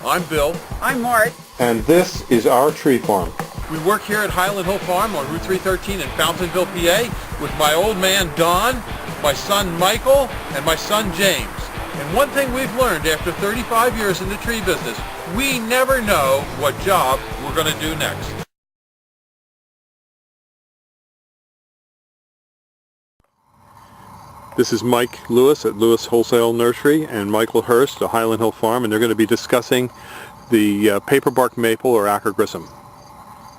I'm Bill. I'm Mart. And this is our tree farm. We work here at Highland Hill Farm on Route 313 in Fountainville, PA with my old man Don, my son Michael, and my son James. And one thing we've learned after 35 years in the tree business, we never know what job we're going to do next. This is Mike Lewis at Lewis Wholesale Nursery and Michael Hurst at Highland Hill Farm, and they're going to be discussing the paperbark maple or Acker grissom.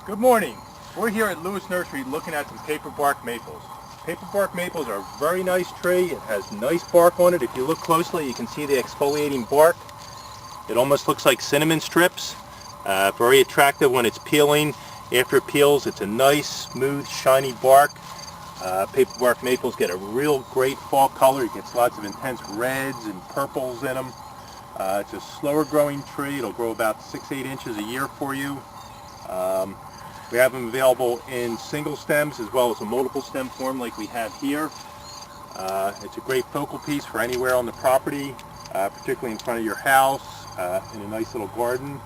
Good morning. We're here at Lewis Nursery looking at some paperbark maples. Paperbark maples are a very nice tree. It has nice bark on it. If you look closely, you can see the exfoliating bark. It almost looks like cinnamon strips. Very attractive when it's peeling. After it peels, it's a nice, smooth, shiny bark. Paperbark maples get a real great fall color. It gets lots of intense reds and purples in them. It's a slower growing tree. It'll grow about 6-8 inches a year for you. We have them available in single stems as well as a multiple stem form like we have here. It's a great focal piece for anywhere on the property, particularly in front of your house, in a nice little garden.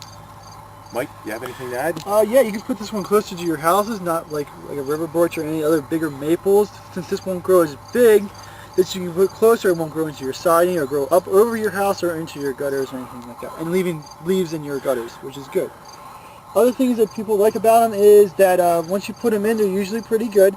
Mike, do you have anything to add? Yeah, you can put this one closer to your houses, not like a river birch or any other bigger maples. Since this won't grow as big, that you can put closer, it won't grow into your siding or grow up over your house or into your gutters or anything like that. And leaving leaves in your gutters, which is good. Other things that people like about them is that once you put them in, they're usually pretty good.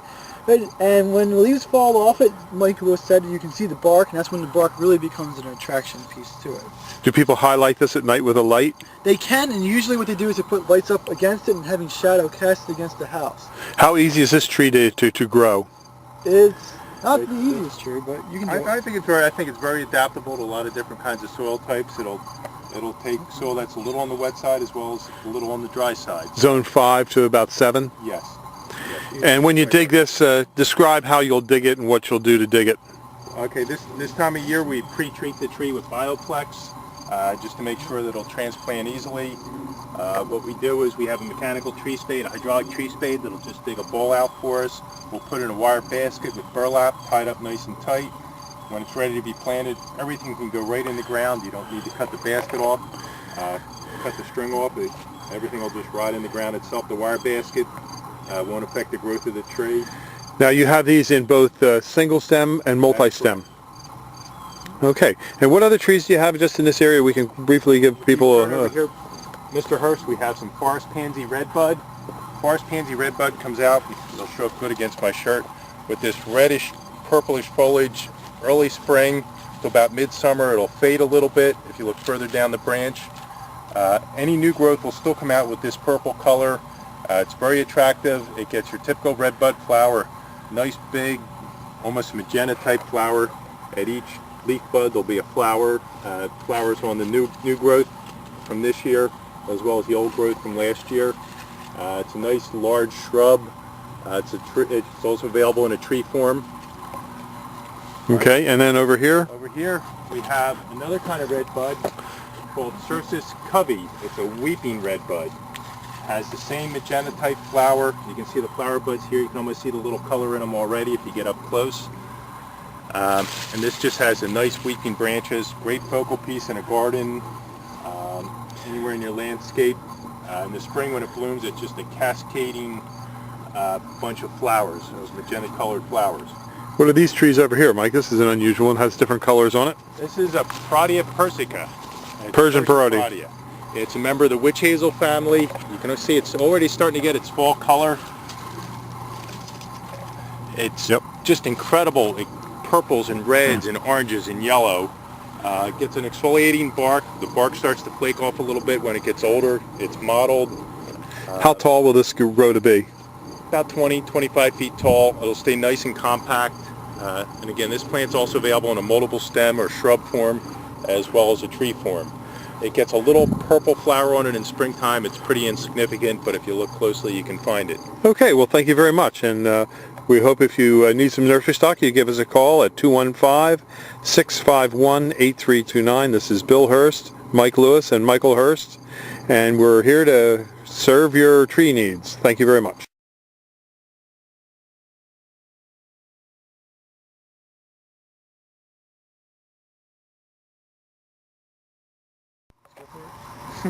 And when the leaves fall off it, like was said, you can see the bark, and that's when the bark really becomes an attraction piece to it. Do people highlight this at night with a light? They can, and usually what they do is they put lights up against it and having shadow cast against the house. How easy is this tree to grow? It's not the easiest tree, but you can do it. I think it's very adaptable to a lot of different kinds of soil types. It'll take soil that's a little on the wet side as well as a little on the dry side. Zone 5 to about 7? Yes. And when you dig this, describe how you'll dig it and what you'll do to dig it. Okay, this time of year we pre-treat the tree with Bioplex just to make sure that it'll transplant easily. What we do is we have a mechanical tree spade, a hydraulic tree spade that'll just dig a bowl out for us. We'll put it in a wire basket with burlap tied up nice and tight. When it's ready to be planted, everything can go right in the ground. You don't need to cut the basket off, cut the string off. Everything will just rot in the ground itself. The wire basket won't affect the growth of the tree. Now you have these in both single stem and multi-stem. Okay. And what other trees do you have just in this area? We can briefly give people Over here, Mr. Hurst, we have some forest pansy redbud. Forest pansy redbud comes out, it'll show up good against my shirt, with this reddish, purplish foliage. Early spring to about midsummer, it'll fade a little bit if you look further down the branch. Any new growth will still come out with this purple color. It's very attractive. It gets your typical red bud flower, nice big, almost magenta type flower. At each leaf bud there'll be a flower. Flowers on the new growth from this year as well as the old growth from last year. It's a nice large shrub. It's also available in a tree form. Okay, and then over here? Over here we have another kind of red bud called Cercis covey. It's a weeping red bud. Has the same magenta type flower. You can see the flower buds here. You can almost see the little color in them already if you get up close. And this just has a nice weeping branches. Great focal piece in a garden, anywhere in your landscape. In the spring when it blooms, it's just a cascading bunch of flowers, those magenta colored flowers. What are these trees over here, Mike? This is an unusual one. Has different colors on it. This is a Protea persica. Persian Protea. It's a member of the witch hazel family. You can see it's already starting to get its fall color. It's just incredible. Purples and reds and oranges and yellow. It gets an exfoliating bark. The bark starts to flake off a little bit when it gets older. It's mottled. How tall will this grow to be? About 20-25 feet tall. It'll stay nice and compact. And again, this plant's also available in a multiple stem or shrub form as well as a tree form. It gets a little purple flower on it in springtime. It's pretty insignificant, but if you look closely, you can find it. Okay, well, thank you very much. And we hope if you need some nursery stock, you give us a call at 215-651-8329. This is Bill Hurst, Mike Lewis, and Michael Hurst. And we're here to serve your tree needs. Thank you very much.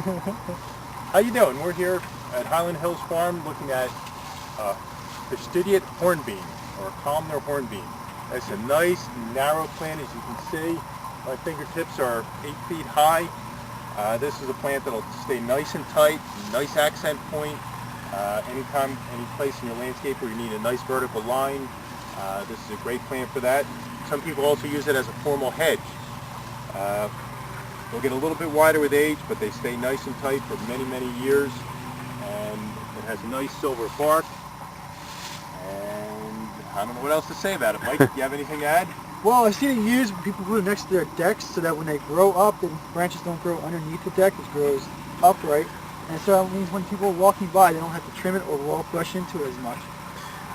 How you doing? We're here at Highland Hills Farm looking at fastidiate hornbeam, or columnar hornbeam. It's a nice narrow plant, as you can see. My fingertips are 8 feet high. This is a plant that'll stay nice and tight, nice accent point. Anytime, any place in your landscape where you need a nice vertical line, this is a great plant for that. Some people also use it as a formal hedge. They'll get a little bit wider with age, but they stay nice and tight for many, many years. And it has a nice silver bark. And I don't know what else to say about it. Mike, do you have anything to add? Well, I've seen it used when people put it next to their decks so that when they grow up, the branches don't grow underneath the deck, it grows upright. And so that means when people are walking by, they don't have to trim it or wall brush into it as much.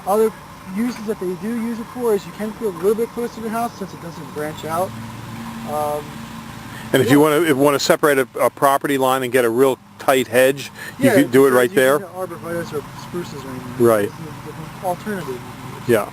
Other uses that they do use it for is you can put it a little bit closer to the house since it doesn't branch out. And if you want to separate a property line and get a real tight hedge, you yeah, can do it right there. Arborvitaes or spruces or anything. Right. It's a different alternative. Yeah.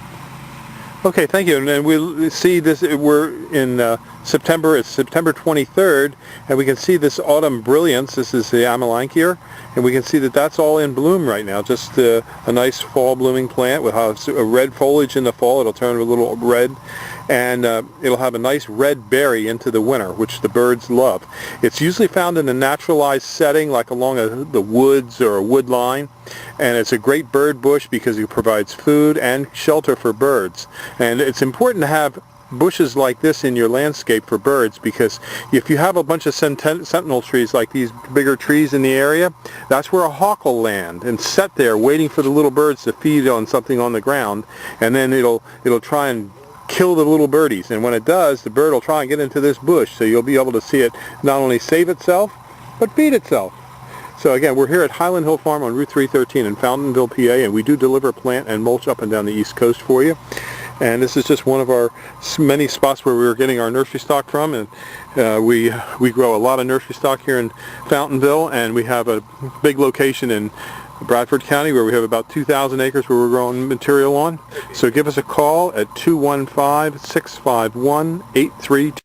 Okay, thank you. And then we see this, we're in September, it's September 23rd, and we can see this autumn brilliance. This is the Amelanchier, and we can see that that's all in bloom right now. Just a nice fall blooming plant with a red foliage in the fall. It'll turn a little red, and it'll have a nice red berry into the winter, which the birds love. It's usually found in a naturalized setting, like along the woods or a wood line, and it's a great bird bush because it provides food and shelter for birds. And it's important to have bushes like this in your landscape for birds, because if you have a bunch of sentinel trees like these bigger trees in the area, that's where a hawk will land and sit there waiting for the little birds to feed on something on the ground, and then it'll try and kill the little birdies, and when it does, the bird will try and get into this bush, so you'll be able to see it not only save itself but feed itself. So again, we're here at Highland Hill Farm on Route 313 in Fountainville, PA, and we do deliver plant and mulch up and down the East Coast for you. And this is just one of our many spots where we're getting our nursery stock from, and we grow a lot of nursery stock here in Fountainville, and we have a big location in Bradford County where we have about 2,000 acres where we're growing material on. So give us a call at 215-651-8322.